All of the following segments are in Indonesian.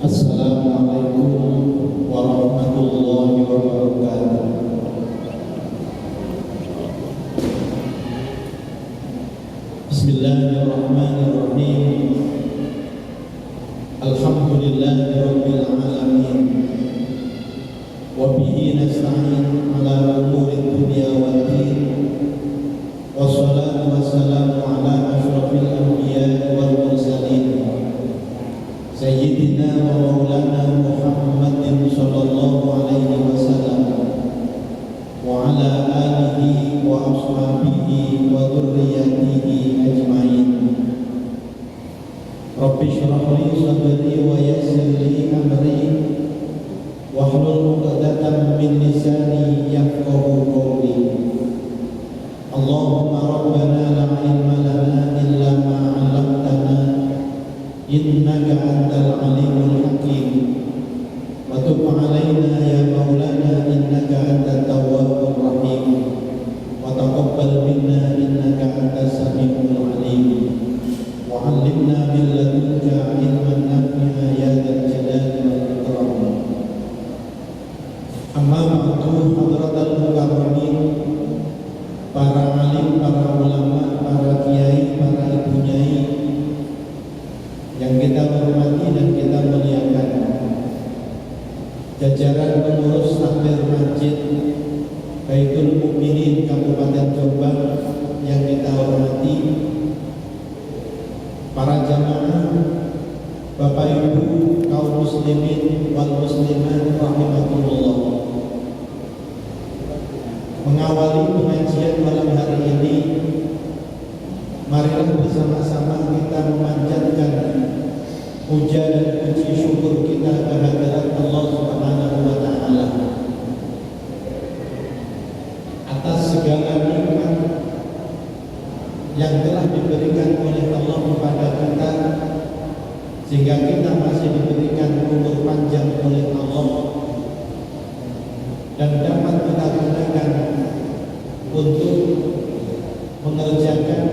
Assalamualaikum warahmatullahi wabarakatuh. Bismillahirrahmanirrahim. Alhamdulillahi rabbil alamin. Wa bihi nasta'in ala umuri dunya waddin. Wassalatu wassalamu ala asyrafil anbiya'i wal mursalin. Sayyidina wa maulana Muhammadin sallallahu alaihi wasallam wa ala alihi wa ashabihi wa dhurriyyatihi ajma'in. Rabbi shrah li sadri wa yassir li amri wahlul 'uqdatam min lisani yafqahu qawli. Allahumma rabbana la ilma lana illa ma 'allamtana innaka antal alimul hakim wa tub 'alaina ya maulana innaka antat tawwabur rahim wa taqabbal minna innaka antas samiul alim wa 'allimna min ladunka ilman nafi'a ya dzal jalali wal ikram. Amma ba'du, hadratal mukarramin, para alim, para ulama, para kiai, para ibu nyai yang kita hormati dan kita muliakan, jajaran pengurus takmir Masjid Baitul Mukminin Kabupaten Jombang yang kita hormati, para jamaah, Bapak Ibu kaum muslimin wal muslimat rahimakumullah. Mengawali pengajian malam hari ini, marilah bersama-sama kita memanjatkan puja dan puji syukur kita kehadirat Allah Subhanahu wa taala atas segala nikmat yang telah diberikan oleh Allah kepada kita, sehingga kita masih diberikan umur panjang oleh Allah dan dapat kita gunakan untuk mengerjakan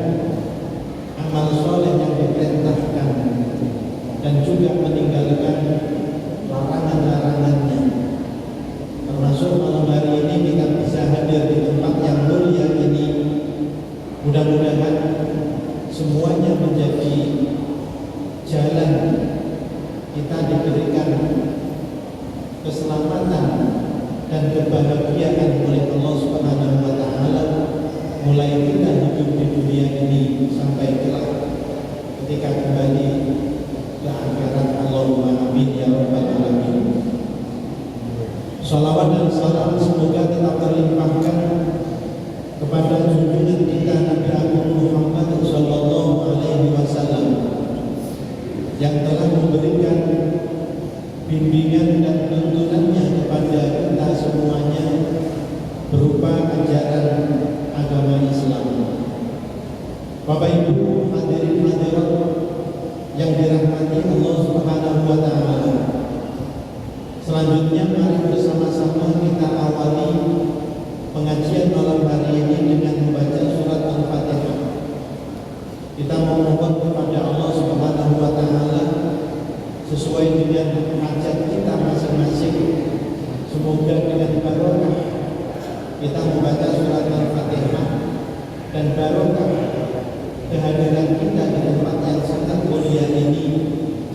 amal soleh yang diperintahkan dan juga meninggalkan larangan-larangannya. Termasuk malam hari ini kita bisa hadir di tempat yang mulia ini. Mudah-mudahan semuanya menjadi jalan kita diberikan keselamatan dan kebahagiaan oleh Allah Subhanahu wa taala, mulai kita hidup di dunia ini sampai kelak ketika kembali ke akhirat. Allahumma amin ya rabbal alamin. Salawat dan salam semoga tetap terlimpahkan kepada junjungan kita Nabi Agung Muhammad sallallahu alaihi wasallam yang telah memberikan bimbingan dan tuntunannya kepada kita semuanya berupa ajaran agama Islam. Bapak Ibu hadirin hadirat yang dirahmati Allah Subhanahu wa taala, selanjutnya mari bersama-sama kita awali pengajian malam hari ini dengan membaca surat Al-Fatihah. Kita memohon kepada Allah Subhanahu wa taala sesuai dengan hajat kita masing-masing, semoga dengan barokah kita membaca surat Al-Fatihah dan barokah kehadiran kita di tempat yang sangat mulia ini,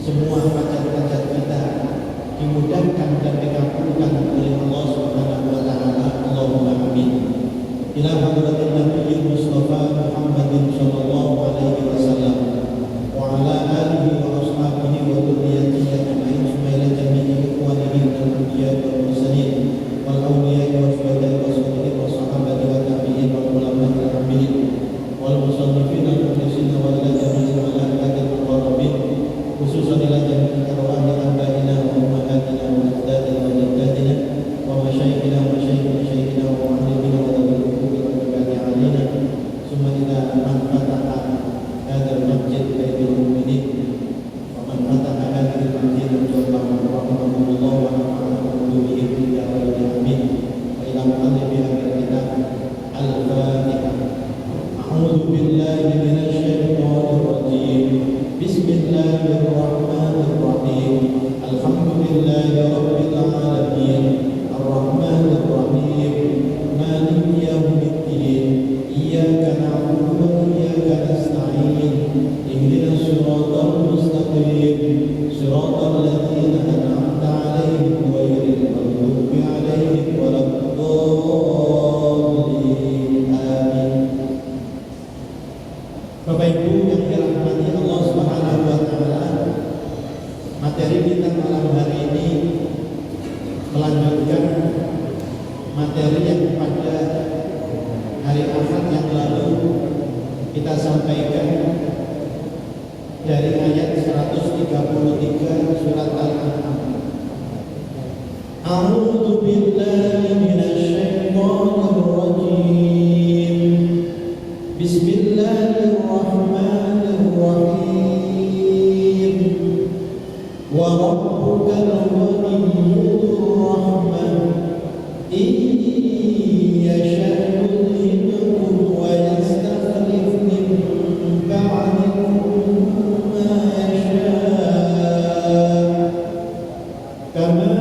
semua hajat-hajat kita dimudahkan dan dikabulkan oleh Allah Subhanahu wa taala. Allahumma amin. Ila hadratin Nabi Mustafa Muhammadin sallallahu alaihi wasallam wa ala alihi wa ashabihi wa dhurriyyatihi ajma'in, ila jami'i ikhwanihi wal anbiya'i wal mursalin wal awliya'i wa syuhada'i wa sholihin wa sahabati wa tabi'in wal ulama'i wal amilin wal musannifin wal muhlisin wa ila jami'il malaikatil muqarrabin, khususan ila jami'il arwah Alhamdulillahi Rabbil Alamin Ar-Rahmanir Rahim Maliki Yawmiddin Iyyaka na'budu wa iyyaka nasta'in Ihdinas siratal mustaqim Siratal ladzina an'amta 'alaihim ghairil maghdubi 'alaihim waladdallin. Amin. Bapak Ibu yang dirahmati Allah Subhanahu wa taala, materi kita malam hari ini melanjutkan materi yang pada hari Ahad yang lalu kita sampaikan dari ayat 133 surat Al-An'am. A'udzu billahi minasy syaithanir rajim. Bismillahirrahmanirrahim. Wa rabbukal ghaniyyur rahman in yasha' yudhhibukum wa yastakhlif min ba'dikum ma yasha' kama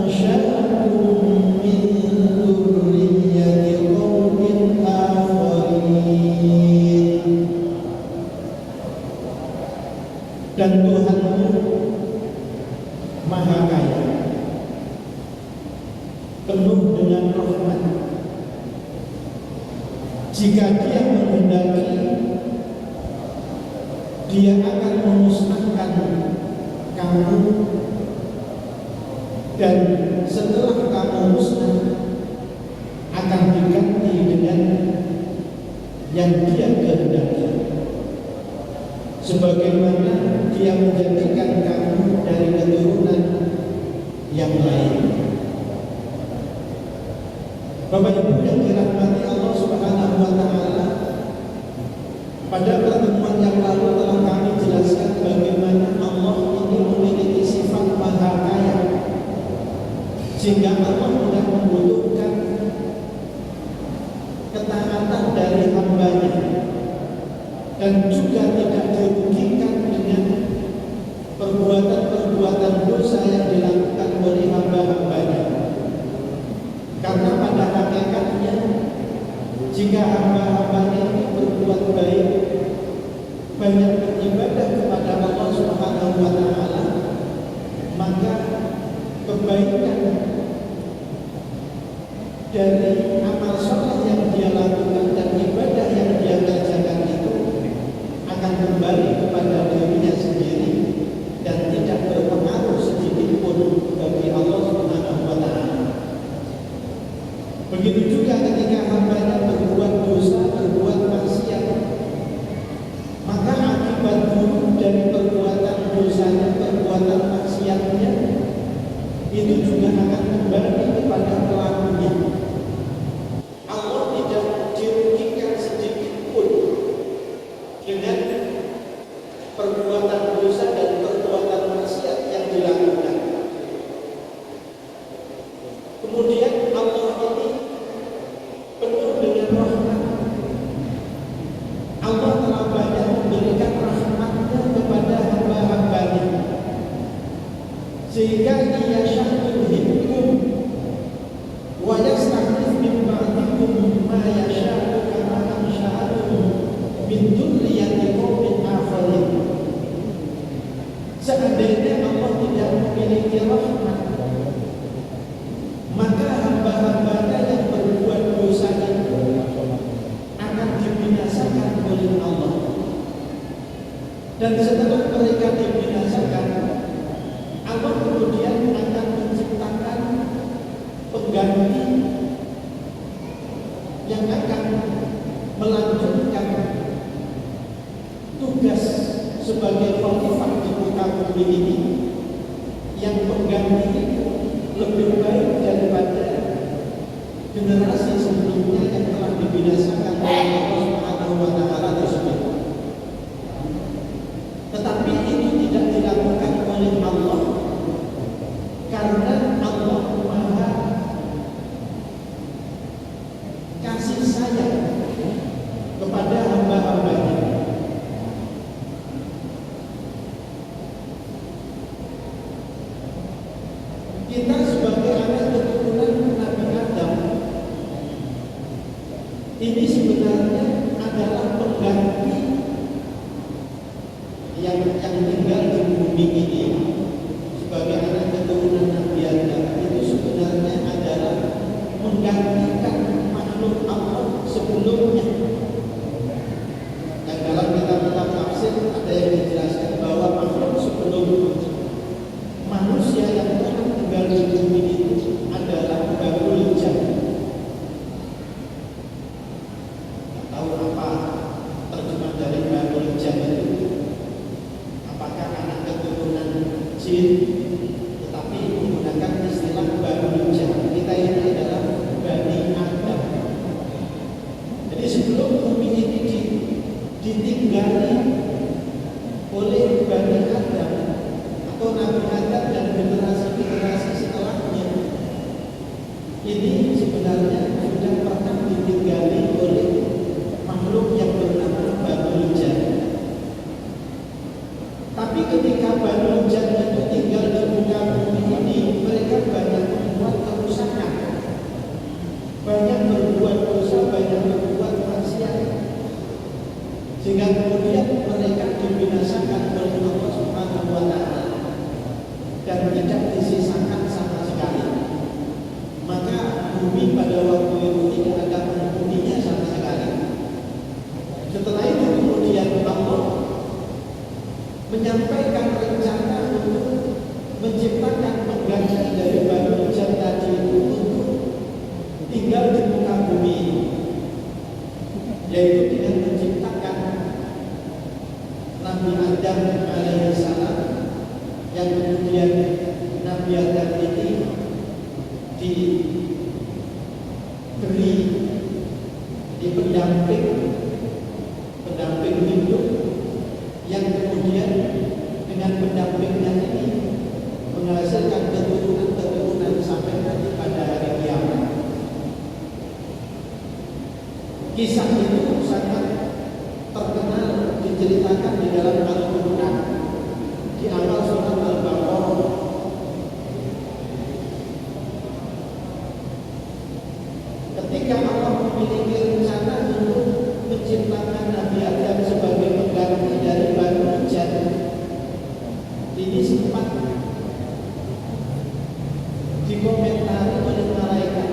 ansha'akum min dhurriyyati qaumin akharin. Dan Tuhanmu Maha Kaya, penuh dengan rahmat. Jika Dia menghendaki, Dia akan memusnahkan kamu, dan setelah kamu musnah akan diganti dengan yang Dia kehendaki, sebagaimana Dia menjadikan kamu dari keturunan yang lain. Bapak Ibu yang dirahmati Allah Subhanahu wa taala, pada pertemuan yang lalu telah kami jelaskan bagaimana Allah ini memiliki sifat Maha Kaya, sehingga Allah tidak membutuhkan ketaatan dari hamba-Nya, dan juga tidak dirugikan dengan perbuatan-perbuatan dosa yang dilakukan oleh hamba-hamba-Nya. Karena pada hakikatnya, jika hamba-hamba-Nya ini berbuat baik, banyak beribadah kepada Allah Subhanahu wa taala, maka kebaikan dari amal saleh yang dia lakukan dan ibadah yang dia kerjakan itu akan kembali kepada dirinya sendiri dan tidak berpengaruh sedikit pun bagi Allah Subhanahu wa taala. Begitu juga ketika hamba-Nya berbuat dosa, berbuat maksiat, maka akibat buruk dari perbuatan dosanya, perbuatan maksiatnya itu juga akan kembali kepada pelakunya. Allah tidak dirugikan sedikit pun dengan perbuatan dosa dan perbuatan maksiat yang dilakukan. Kemudian Allah ini penuh dengan rahmat. Allah telah banyak memberikan rahmatnya kepada hamba-hambanya, sehingga Ia syahidhukum wa yastakhlif min ba'dikum ma yasha'u kama ansha'akum min dzurriyyati qaumin akharin. Seandainya Allah tidak memiliki rahmat, maka hamba-hambanya yang berbuat dosa itu akan dibinasakan oleh Allah. Dan setelah mereka dibinasakan, Allah kemudian akan menciptakan pengganti yang akan melanjutkan tugas sebagai khalifah di muka bumi ini, yang pengganti itu lebih baik daripada generasi sebelumnya yang telah dibinasakan oleh Allah Subhanahu wa taala tersebut. Tetapi ini tidak dilakukan oleh Allah karena Allah Maha kasih sayang kepada hamba-hambanya. kita sebagai anak keturunan Nabi Adam ini sebenarnya adalah pengganti yang tinggal di bumi ini. Sebagai anak keturunan Nabi Adam itu sebenarnya adalah menggantikan makhluk Allah sebelumnya. Dan dalam kitab-kitab tafsir ada yang dijelaskan bahwa makhluk sebelum manusia yang pernah tinggal di bumi itu adalah Babul Jam. Tidak tahu apa terjemah dari Babul Jam itu. Apakah anak keturunan jin, tetapi menggunakan istilah Babul Jam. Kita ini adalah Bani Adam. Jadi sebelum bumi ini ditinggali oleh Bani Adam atau Nabi Adam dan generasi-generasi setelahnya, ini sebenarnya sudah pernah ditinggali oleh makhluk yang bernama Babul Jam. Tapi ketika Babul Jam itu tinggal di muka bumi ini, mereka banyak membuat kerusakan, banyak berbuat dosa, banyak berbuat maksiat, sehingga kemudian mereka dibinasakan oleh Allah Subhanahu wa Ta'ala dan tidak disisakan sama sekali. Maka bumi pada waktu itu tidak ada penghuninya sama sekali. Setelah itu kemudian Allah menyampaikan rencana untuk menciptakan pengganti dari Babul Jam tadi itu untuk tinggal di muka bumi, yaitu dengan menciptakan Nabi Adam alaihissalam, yang kemudian Nabi Adam ini diberi pendamping hidup yang kemudian dengan pendampingnya ini menghasilkan keturunan sampai nanti pada hari kiamat. Kisah itu sangat terkenal diceritakan di dalam Al-Quran di awal surat Al-Baqarah. Ketika Allah memiliki rencana untuk menciptakan Nabi Adam sebagai pengganti dari Babul Jam, ini sempat dikomentari oleh malaikat.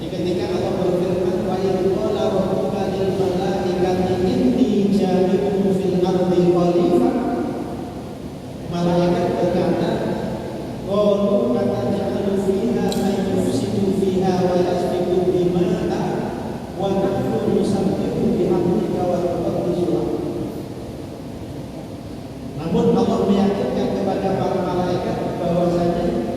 Ketika Allah berfirman, wa idh qala rabbuka lil malaikati inni ja'ilun fil ardi khalifah, malaikat berkata, qalu ataj'alu fiha man yufsidu fiha wa yasfiku dima'a wa nahnu nusabbihu bihamdika wa nuqaddisu lak. Namun Allah meyakinkan kepada para malaikat bahwasanya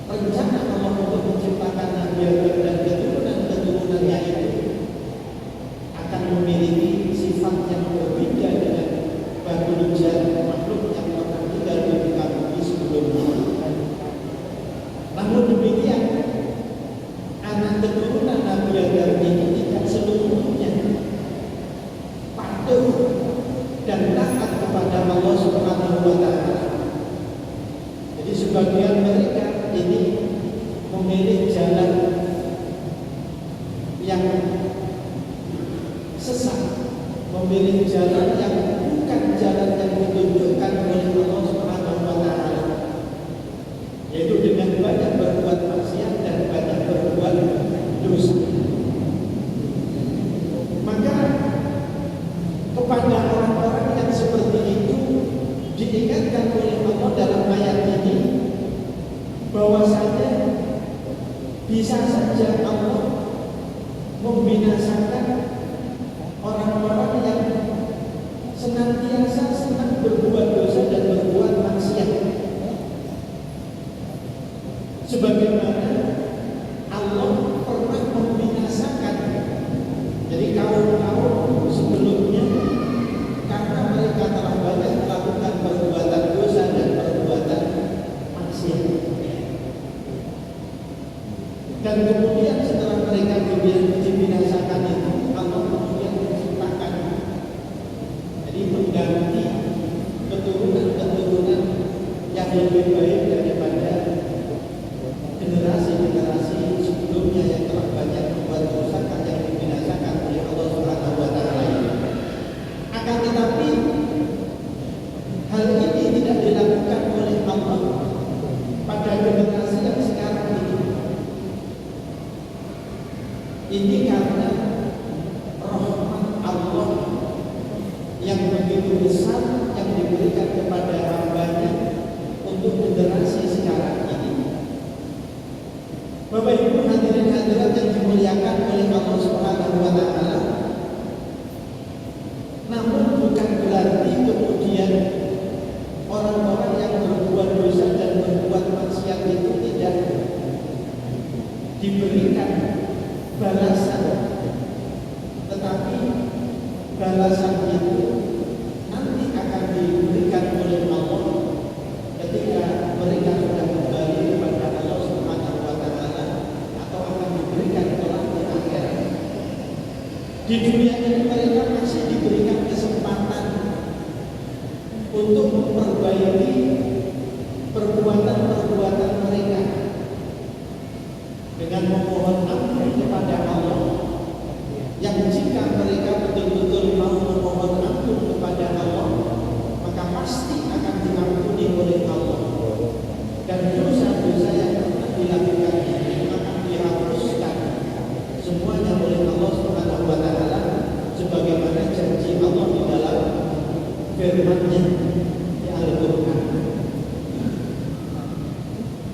rencana Allah untuk menciptakan Nabi Adam dan keturunan-keturunannya itu akan memiliki sifat yang berbeda dengan Babul Jam, makhluk yang pernah tinggal di muka bumi sebelumnya. Namun demikian, anak keturunan Nabi Adam ini tidak seluruhnya patuh dan taat kepada Allah Subhanahu wa Ta'ala. Jadi sebagian mereka ini memilih jalan yang sesat, memilih jalan yang bukan jalan yang ditunjukkan oleh Allah Subhanahu wa Ta'ala, yaitu dengan banyak berbuat maksiat dan banyak berbuat dosa. Maka kepada orang-orang yang seperti itu diingatkan oleh Allah dalam ayat ini bahwasanya bisa saja Allah membinasakan orang-orang yang senantiasa senang berbuat dosa dan berbuat maksiat, sebagaimana Allah pernah membinasakan jadi kaum-kaum sebelumnya karena mereka telah banyak melakukan perbuatan dosa dan perbuatan maksiat. Dan kemudian setelah mereka dibinasakan itu, Allah kemudian menciptakan jadi mengganti keturunan-keturunan yang lebih baik daripada generasi-generasi sebelumnya yang telah banyak membuat kerusakan yang dibinasakan oleh Allah Subhanahu wa taala. Akan tetapi hal ini tidak dilakukan oleh Allah pada generasi yang sekarang ini. Ini karena rahmat Allah yang begitu besar yang diberikan kepada hambanya untuk generasi sekarang ini. Bapak Ibu hadirin hadirat yang dimuliakan oleh Allah Subhanahu wa taala. Namun bukan berarti kemudian orang-orang yang berbuat dosa dan berbuat maksiat itu tidak diberikan balasan, tetapi balasan itu nanti akan diberikan oleh Allah ketika mereka sudah kembali kepada Allah Subhanahu wa taala atau akan diberikan kelak di akhirat. Di dunia ini mereka masih diberikan kesempatan untuk memperbaiki perbuatan-perbuatan mereka dengan memohon ampun kepada Allah, yang jika mereka betul-betul mau memohon ampun kepada Allah, maka pasti akan diampuni oleh Allah, dan dosa-dosa yang pernah dilakukannya akan dihapuskan semuanya oleh Allah Subhanahu wa taala, sebagaimana janji Allah di dalam firman-Nya di Al-Qur'an.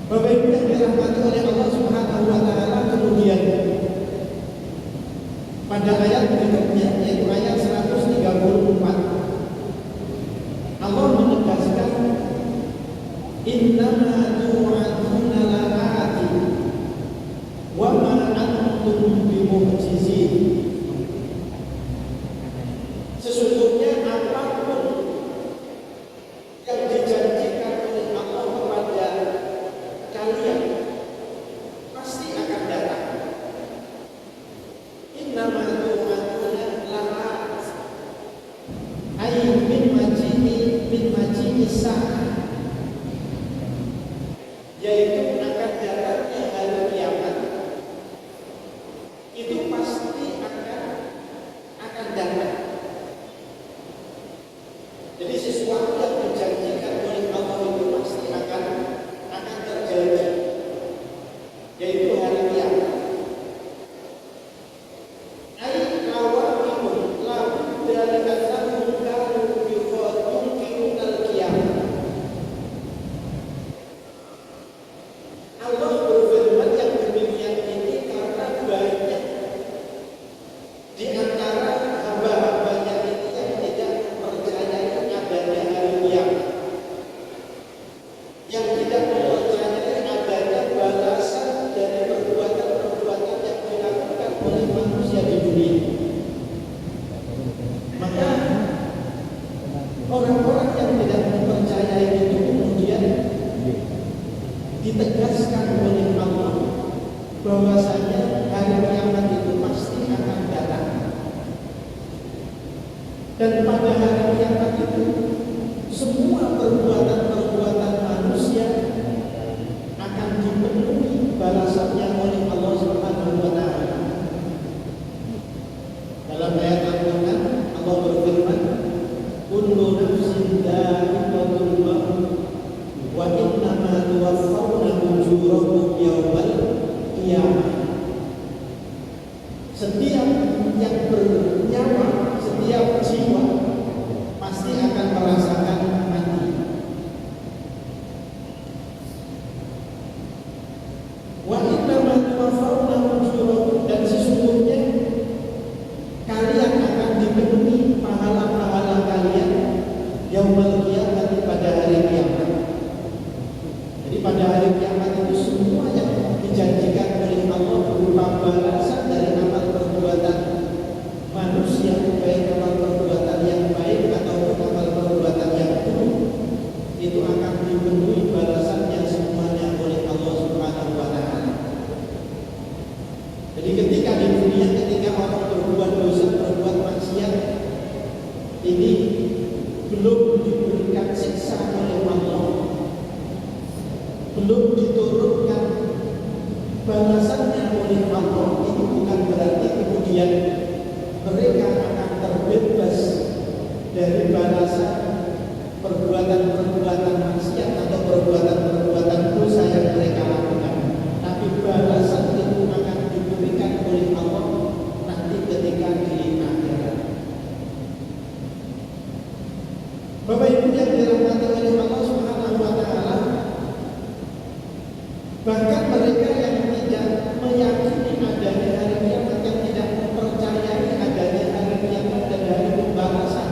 Bapak Ibu yang dirahmati oleh Allah Subhanahu wa taala, kemudian pada ayat berikutnya yaitu ayat 134 Allah menegaskan innama tu'aduna la'ati wa ma antum bimu'jizin. Sesungguhnya apapun yang dijanjikan oleh Allah kepada kalian pasti akan datang. Innama tu'aduna la'at ay min majini sa'ah, yaitu akan datangnya hari kiamat. Itu pasti akan datang. Jadi sesuatu yang dijanjikan oleh Allah itu pasti akan terjadi, yaitu hari kiamat. Ai awaqimun la budda annahum kanu yuqatilun al-qiyamah. Allah berfirman yang demikian ini karena banyak di antara hamba-hambanya ini yang tidak mempercayai adanya hari kiamat, yang tidak mempercayai adanya balasan dari perbuatan-perbuatan yang dilakukan oleh manusia di dunia. Maka orang-orang yang tidak mempercayai itu kemudian ditegaskan oleh Allah bahwasanya hari kiamat itu pasti akan datang. Dan pada hari kiamat itu semua perbuatan-perbuatan manusia akan dipenuhi balasannya oleh Allah Subhanahu wa taala. Dalam ayat Al-Qur'an Allah berfirman, kullu nafsin dha'iqatul maut wa innama tuwaffawna ujurakum yaumal qiyamah. Setiap yang bernyawa, setiap jiwa pasti akan merasakan mati. Wa innama tuwaffawna ujurakum, dan sesungguhnya kalian akan dipenuhi pahala-pahala kalian yaumal qiyamah, pada hari kiamat. Jadi pada hari kiamat itu semua yang dijanjikan oleh Allah berupa balasan dari amal perbuatan manusia, baik amal perbuatan yang baik ataupun amal perbuatan yang buruk, itu akan dipenuhi balasannya semuanya oleh Allah Subhanahu wa taala. Jadi ketika di dunia, ketika orang berbuat dosa, berbuat maksiat, ini belum diberikan siksa oleh Allah, belum diturunkan balasannya oleh Allah, itu bukan berarti kemudian mereka akan terbebas dari balasan perbuatan-perbuatan maksiat atau perbuatan-perbuatan dosa yang mereka lakukan. Tapi balasan itu akan diberikan oleh Allah nanti ketika di akhirat. Bapak Ibu yang dirahmati oleh Allah Subhanahu wa taala, bahkan mereka yang tidak meyakini adanya hari kiamat, yang tidak mempercayai adanya hari kiamat dan hari pembalasan,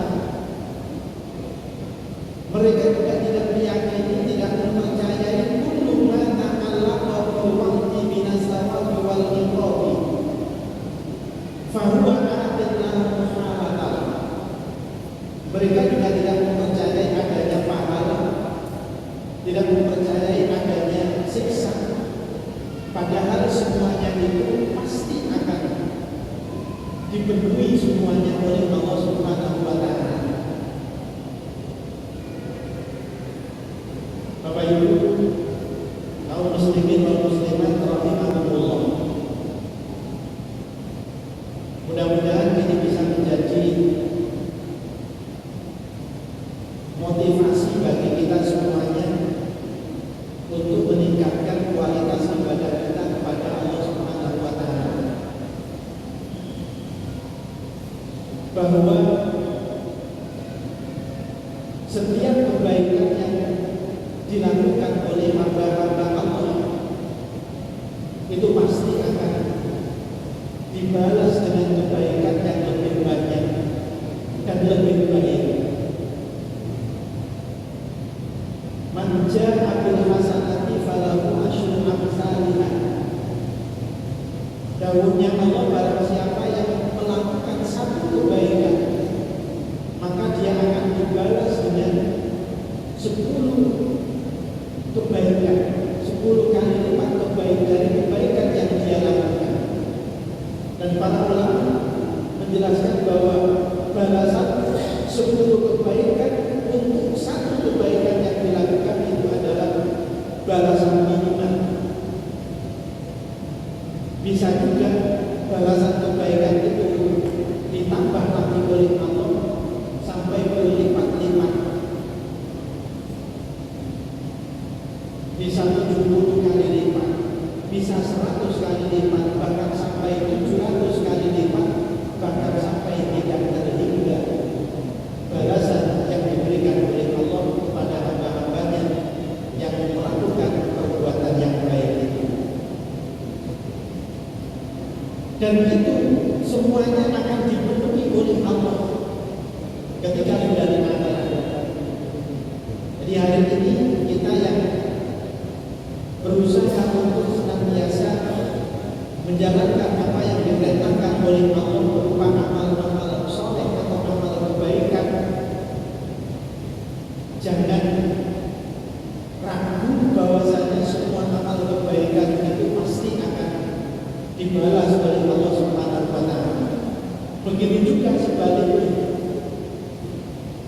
mereka juga tidak meyakini, tidak mempercayai kullu ma ta'allaqa bil waqti minas sawabi wal iqabi fa huwa a'dallahu muhalatan. Mereka juga tidak mempercayai adanya pahala, tidak mempercayai adanya siksa, padahal semuanya itu pasti akan dipenuhi semuanya oleh Allah Subhanahu wa taala. Bapak Ibu, kaum muslimin wal muslimat rahimakumullah. Mudah-mudahan ini bisa menjadi motivasi bagi kita semuanya untuk meningkatkan kualitas ibadah kita kepada Allah Subhanahu wa taala. Bahwa setiap kebaikan yang dilakukan oleh hamba-hamba Allah itu pasti akan dibalas dengan kebaikan yang lebih banyak dan lebih baik. Man jaa'a bil hasanati falahu asyru amsalihha. Dawuhnya Allah, barang siapa yang melakukan satu kebaikan, maka dia akan dibalas dengan 10 kebaikan, 10 kali lipat kebaikan dari kebaikan yang dia lakukan. Dan para ulama menjelaskan bahwa balasan 10 kebaikan untuk satu kebaikan yang dilakukan itu adalah balasan minimal. Bisa juga balasan kebaikan itu ditambah lagi oleh Allah sampai berlipat-lipat. Bisa 70 kali lipat, bisa 100 kali lipat, bahkan sampai 700 kali lipat, bahkan sampai tidak terhingga balasan yang diberikan oleh Allah kepada hamba-hambanya yang melakukan perbuatan yang baik itu. Dan itu semuanya akan dipenuhi oleh Allah ketika sudah di akhirat. Jadi hari ini kita yang berusaha untuk senantiasa menjalankan apa yang diperintahkan oleh Allah berupa amal-amal soleh atau amal kebaikan, jangan ragu bahwasanya semua amal kebaikan itu pasti akan dibalas oleh Allah Subhanahu wa taala. Begitu juga sebaliknya,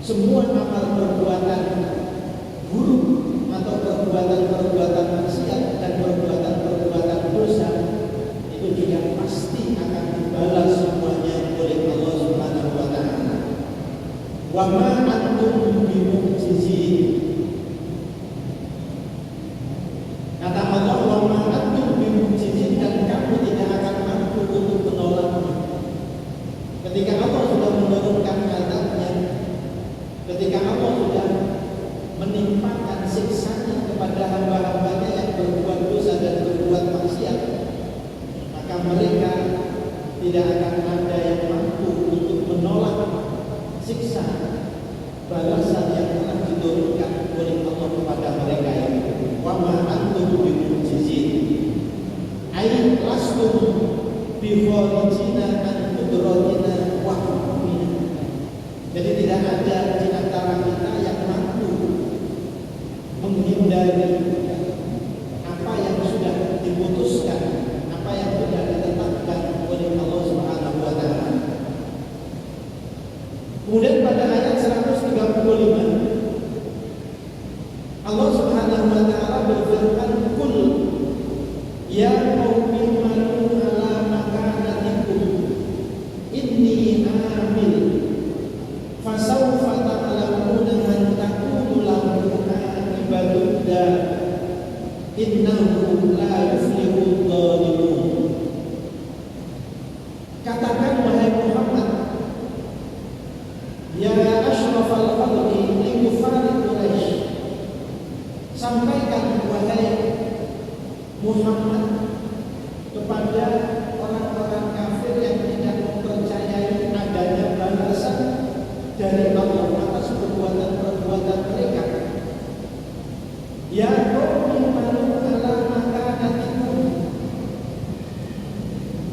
semua amal perbuatan buruk atau perbuatan-perbuatan maksiat dan perbuatan-perbuatan dosa itu juga pasti akan dibalas semuanya oleh Allah Subhanahu wa taala. Wa ma antum bimu'jizin. Kata Allah, wa ma antum bimu'jizin, dan kamu tidak akan mampu untuk menolaknya. Ketika Allah sudah menurunkan azabnya, ketika Allah sudah menimpakan siksanya kepada hamba-hambanya yang berbuat dosa dan berbuat maksiat, maka mereka tidak akan ada yang mampu untuk menolak siksa balasan yang telah diturunkan oleh Allah kepada mereka ini. Wa ma antum bimu'jizin ay lastum bi kharijina an qudratina wa hukmina. Jadi tidak ada di antara kita yang mampu menghindari apa yang sudah diputuskan, apa yang sudah ditetapkan oleh Allah Subhanahu wa taala. Kemudian pada ayat 135 Allah Subhanahu wa taala berfirman, Ya qaumi malu ala makanatikum inni amil fasawfa ta'lamuna man takunu lahu akibatud dar innahu la yuflihul dhalimun. Katakan wahai Muhammad, ya asyrafal khalqi li kufari Quraisy, sampaikan wahai Muhammad kepada orang-orang kafir yang tidak mempercayai adanya balasan dari Allah atas perbuatan-perbuatan mereka. Ya qaumi malu ala makanatikum,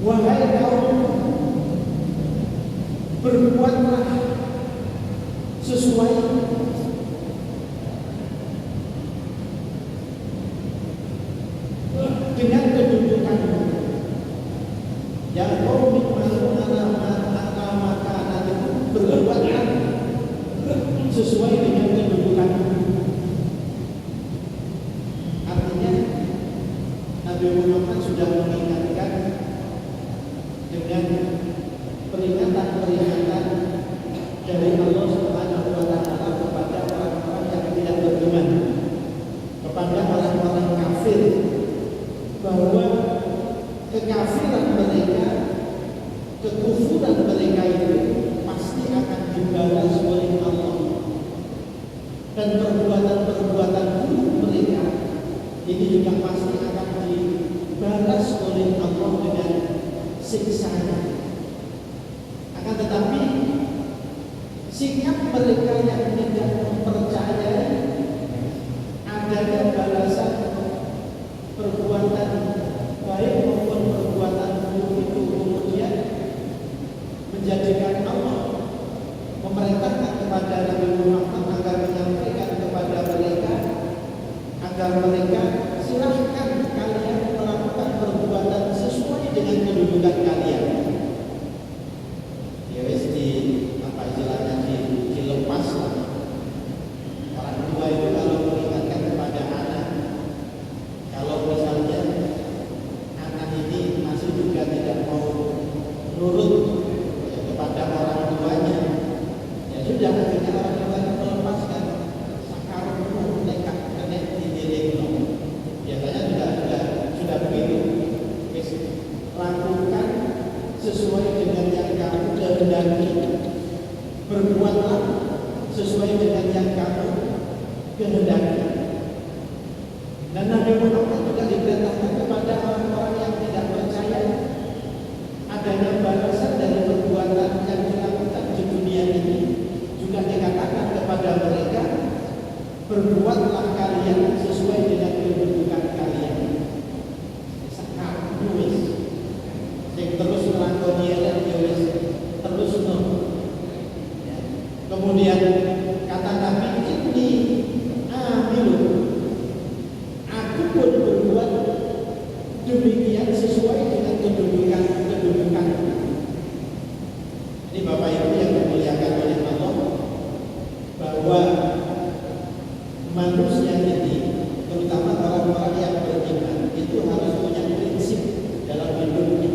wahai kaum, berbuatlah sesuai dengan kedudukanmu. Ya qaumi malu ala makanatikum, berbuatlah sesuai dengan kedudukanmu. Artinya Nabi Muhammad sudah mengingatkan dengan peringatan-peringatan dari Allah Subhanahu wa taala kepada orang-orang yang tidak beriman, kepada orang-orang kafir, bahwa kekafiran mereka, kekufuran mereka itu pasti akan dibalas oleh Allah, dan perbuatan-perbuatan buruk mereka ini juga pasti akan dibalas oleh Allah dengan siksanya. Akan tetapi sikap mereka yang tidak mempercayai adanya balasan perbuatan baik maupun perbuatan buruk itu kemudian menjadikan Allah memerintahkan kepada Nabi Muhammad agar menyampaikan kepada mereka agar mereka silahkan kalian melakukan perbuatan sesuai dengan kedudukan kalian. Ya wis di apa istilahnya dilepas lah. Orang tua itu kalau mengingatkan kepada anak, kalau misalnya anak ini masih juga tidak mau nurut kepada orang tuanya, ya sudah akhirnya orang tuanya melepaskan sakarmu nekat kena dididik. Biasanya sudah begitu. Lakukan sesuai dengan yang kamu kehendaki, berbuatlah sesuai dengan yang kamu kehendaki. Dan Nabi Muhammad juga diperintahkan kepada orang-orang yang tidak percaya adanya balasan dari perbuatan yang dilakukan di dunia ini. Juga dikatakan kepada mereka, berbuatlah kalian sesuai dengan kedudukan kalian. Sekarang terus melakoni terus kemudian kata Nabi, ini amilu, aku pun berbuat demikian sesuai dengan kedudukan. Ini Bapak Ibu yang dimuliakan oleh Allah, bahwa manusia ini, terutama orang-orang yang beriman, itu harus punya prinsip dalam hidupnya.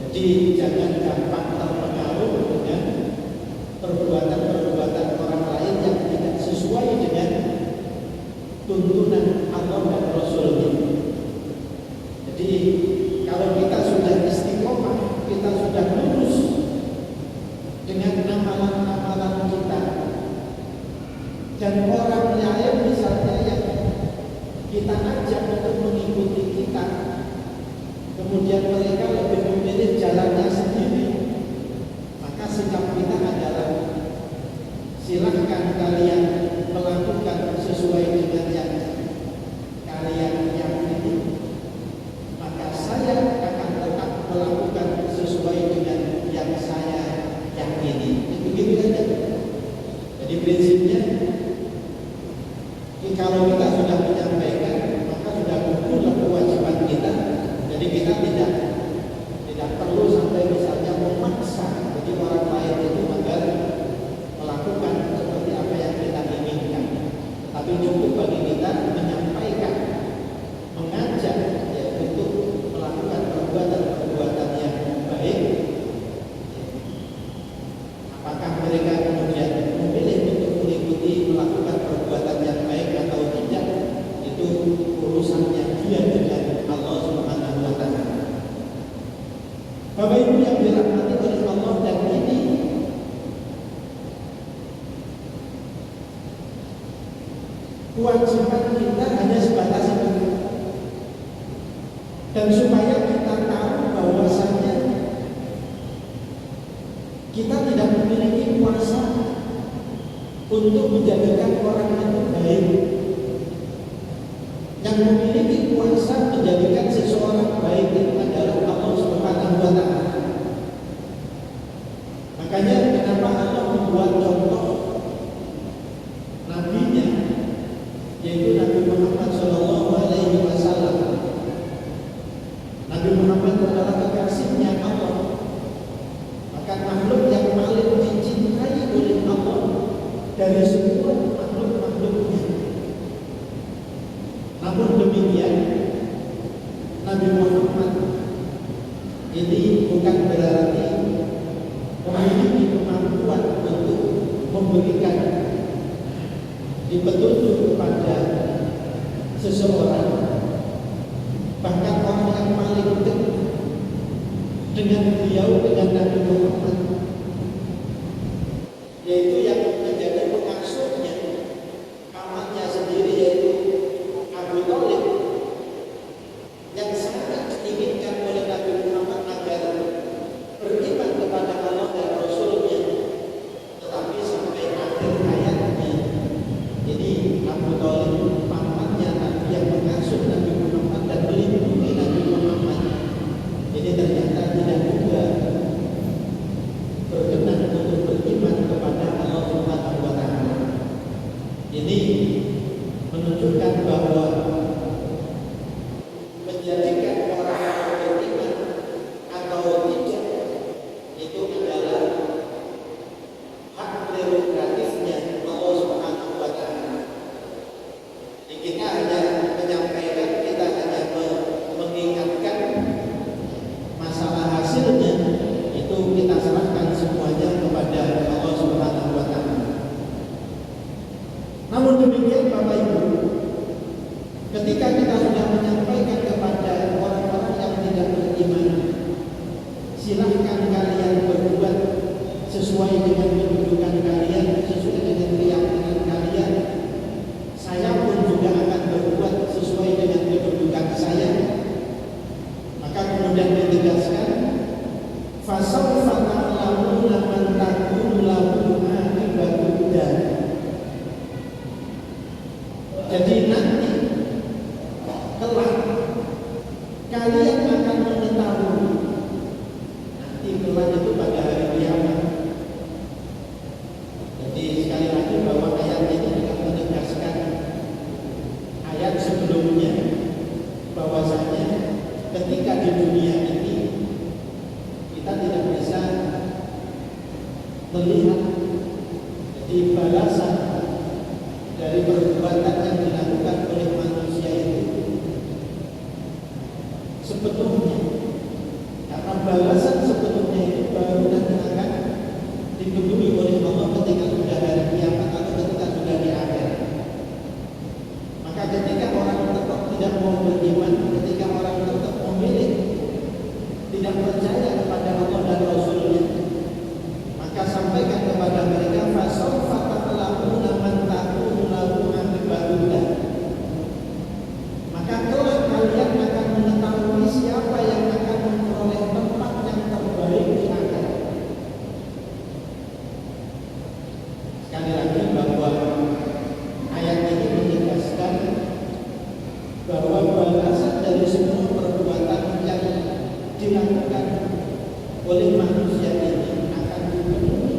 Jadi jangan gampang terpengaruh dengan perbuatan-perbuatan orang lain yang tidak sesuai dengan tuntunan Allah dan Rasulnya. Jadi kalau kita sudah istiqomah, kita sudah lurus dengan amalan-amalan kita, dan orang lain misalnya yang kita ajak untuk mengikuti kita, kemudian mereka lebih memilih jalannya sendiri, maka sikap kita adalah silahkan kalian melakukan sesuai dengan yang kalian yakini, maka saya akan tetap melakukan sesuai dengan yang saya yakini. Itu begitu saja. Jadi prinsipnya, kalau kita sudah menyampaikan, maka sudah gugurlah kewajiban kita. Jadi kita tidak perlu sampai misalnya memaksa jadi orang lain itu agar melakukan seperti apa yang kita kewajiban kita hanya sebatas itu. Dan supaya kita tahu bahwasanya kita tidak memiliki kuasa untuk menjadikan orang itu baik. Yang memiliki kuasa menjadikan seseorang baik itu adalah Allah Subhanahu wa Ta'ala. Makanya kenapa Allah membuat contoh nabinya, yaitu Nabi Muhammad SAW. Nabi Muhammad adalah kekasihnya Allah, maka makhluk yang paling dicintai oleh Allah dari semua makhluk-makhluknya. Namun demikian, Nabi Muhammad ini bukan berarti memiliki kemampuan untuk memberikan petunjuk kepada seseorang, bahkan orang yang paling dekat dengan beliau, dengan Nabi Muhammad, yaitu yang menjadi pengasuhnya, pamannya sendiri, yaitu Abu Thalib, yang sangat diinginkan oleh Nabi Muhammad agar beriman kepada Allah dan Rasulnya, tetapi sampai akhir hayatnya. Jadi Abu Thalib pamannya Nabi yang mengasuh Nabi Muhammad dan melindungi Nabi Muhammad, ini ternyata tidak juga berkenan untuk beriman kepada Allah Subhanahu wa Ta'ala. Ini menunjukkan bahwa menjadikan orang beriman atau tidak itu adalah hak prerogatifnya Allah Subhanahu wa Ta'ala. Kita hanya menyampaikan, kita hanya mengingatkan masalah hasilnya itu kita serahkan semuanya kepada Allah Subhanahu wa Ta'ala. Namun demikian Bapak Ibu, ketika kita sudah menyampaikan kepada orang-orang yang tidak beriman, silahkan kalian berbuat sesuai dengan kedudukan kalian, sesuai dengan keyakinan kalian. Saya pun juga akan berbuat sesuai dengan kedudukan saya. Maka kemudian ditegaskan, fasawfa ta'lamuna man takunu lahu aqibatud dar. Jadi nanti kelak kalian akan mengetahui, nanti kelak itu pada hari kiamat. Jadi sekali lagi bahwa ayat ini juga menegaskan ayat sebelumnya, bahwasanya ketika di dunia ini kita tidak bisa melihat jadi balasan dari perbuatan yang dilakukan oleh manusia itu sepenuhnya, karena balasan sepenuhnya itu baru nanti akan dipenuhi oleh Allah ketika sudah hari kiamat atau ketika sudah di akhir. Maka ketika orang tetap tidak mau beriman, ketika orang tetap memilih tidak percaya kepada Allah dan Rasulnya, maka sampaikan kepada mereka, fasawfa ta'lamuna man takunu lahu aqibatud dar. Maka kelak kalian akan mengetahui siapa yang akan memperoleh tempat yang terbaik di akhirat. Sekali lagi bahwa ayat ini menegaskan bahwa balasan dari semua perbuatan yang dilakukan oleh manusia ini akan dipenuhi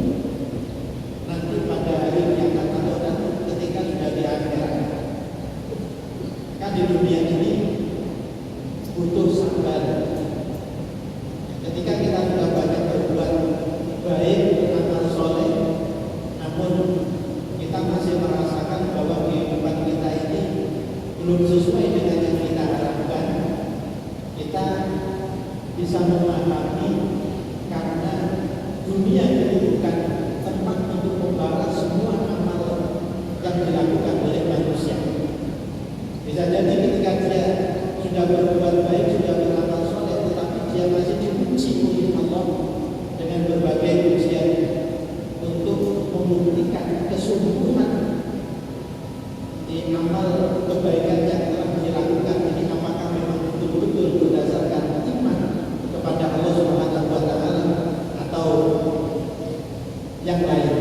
nanti pada hari kiamat atau nanti ketika sudah di akhirat. Kan di dunia ini butuh sabar. Ketika kita sudah banyak berbuat baik, amal soleh, namun kita masih merasakan bahwa kehidupan kita ini belum sesuai dengan yang kita harapkan, kita bisa memahami karena dunia ini bukan tempat untuk membalas semua amal yang dilakukan oleh manusia. Bisa jadi ketika dia sudah berbuat baik, sudah beramal soleh, tetapi dia masih diuji oleh Allah dengan berbagai ujian untuk membuktikan kesungguhan amal kebaikan yang telah dilakukan ini apakah memang betul-betul berdasarkan iman kepada Allah Subhanahu wa taala atau yang lain.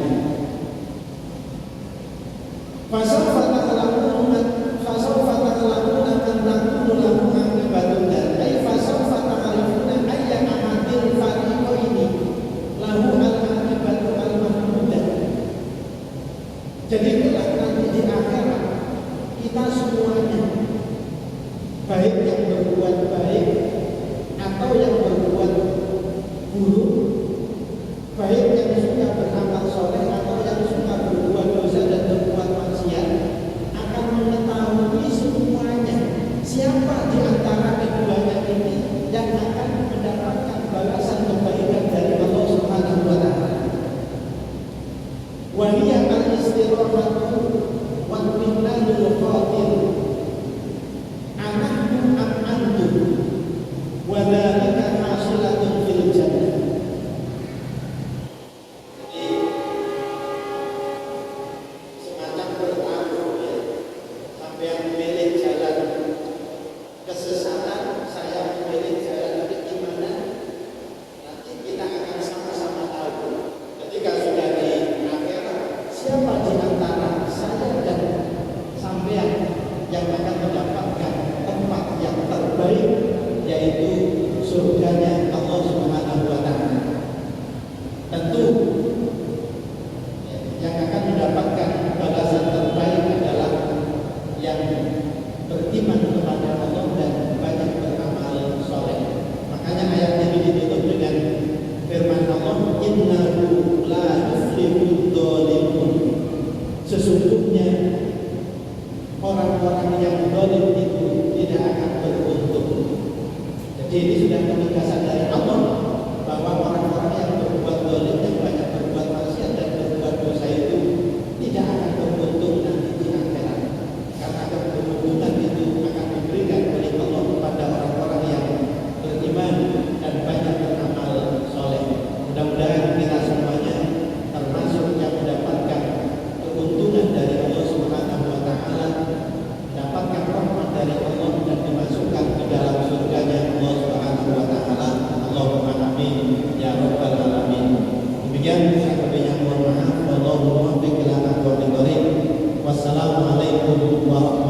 Fasawfa ta'lamuna man takunu lahu aqibatud dar. Ai fasawfa ta'rifuna ayya ahadil fariqaini lahu al-aqibatu al-mahmudah. Jadi nanti di akhirat kita semuanya, baik yang berbuat baik atau yang berbuat buruk, baik yang suka beramal soleh atau yang suka berbuat dosa dan berbuat maksiat, akan mengetahui semuanya siapa di antara keduanya ini yang akan mendapatkan balasan kebaikan dari Allah Subhanahu wa taala. Wa hiya al-istirahatu wa minanul qatil. Anahum am antum wa dzalika hasilatun fil jannah. Semacam bertaruh ya, sampai yang memilih jalan kesesatan, saya memilih jalan keimanan. Nanti kita akan sama-sama tahu ketika sudah di akhirat siapa di antara saya dan sampean yang akan mendapatkan tempat yang terbaik, yaitu surganya Allah Subhanahu wa taala. Tentu yang akan mendapatkan balasan terbaik adalah yang beriman kepada Allah dan banyak beramal soleh. Makanya ayat ini ditutup dengan firman Allah, innahu la yuflihud dzalimun. Sesungguhnya orang-orang yang zalim itu tidak akan beruntung. Jadi ini sudah penegasan dari Allah bahwa orang-orang yang berbuat zalim, yang banyak berbuat maksiat dan berbuat dosa itu tidak akan beruntung nanti di akhirat. Karena keberuntungan itu akan diberikan oleh Allah kepada orang-orang yang beriman dan banyak beramal soleh. Mudah-mudahan kita semuanya termasuk yang mendapatkan keuntungan dari Allah Subhanahu wa taala, mendapatkan rahmat dari Allah dan dimasukkan ke dalam surganya Allah Subhanahu wa taala. Allahumma amin ya rabbal alamin. Demikian saya mohon maaf. Wallahu muwaffiq ila aqwamit thoriq. Wassalamualaikum warahmatullahi